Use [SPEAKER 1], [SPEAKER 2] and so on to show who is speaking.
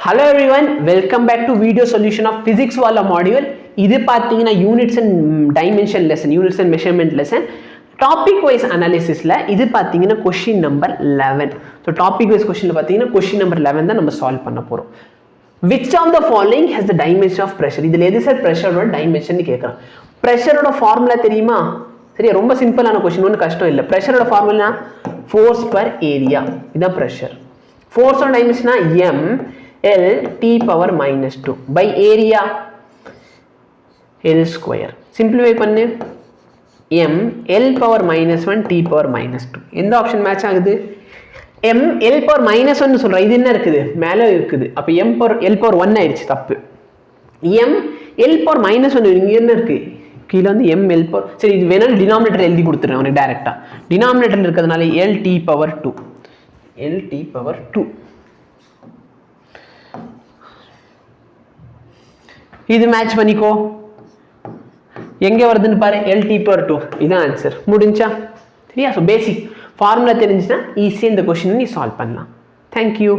[SPEAKER 1] Hello everyone, welcome back to video solution of physics wala module. இது பாத்தீங்கன்னா units and dimension lesson, units and measurement lesson. Topic wise analysis ல இது பாத்தீங்கன்னா question number 11. So topic wise question ல பாத்தீங்கன்னா question number 11 தான் நம்ம solve பண்ண போறோம். Which of the following has the dimension of pressure? இதுல எது சார் pressure ஓட dimension னு கேக்குறான். pressure ஓட formula தெரியுமா? சரியா ரொம்ப சிம்பிளான question, ஒன்னும் கஷ்டம் இல்ல. pressure ஓட formula force per area. இதான் pressure. force ஓட dimension m L T power minus 2 by area L square. Simplify பண்ணு m L power minus 1 T power minus 2. எந்த ஆப்ஷன் மேட்ச் ஆகுது? m L power minus 1 சொல்ற, இது என்ன இருக்குது? மேலே இருக்குது. அப்ப m power L power 1 ஆயிடுச்சு, தப்பு. m L power minus 1 இங்க என்ன இருக்கு? கீழ வந்து m L power, சரி இது வேணா டினாமினேட்டர் எழுதி கொடுத்துறேன் உனக்கு டைரக்டா. டினாமினேட்டர்ல இருக்கிறதுனால L T power 2. L T power 2. இது மேட்ச் பண்ணிக்கோ, எங்க வருதுன்னு பாரு, LT per 2. இதான் ஆன்சர், முடிஞ்சா? சரியா? ஸோ பேசிக் ஃபார்முலா தெரிஞ்சுன்னா ஈஸியாக இந்த கொஸ்டின் நீ சால்வ் பண்ணலாம். தேங்க்யூ.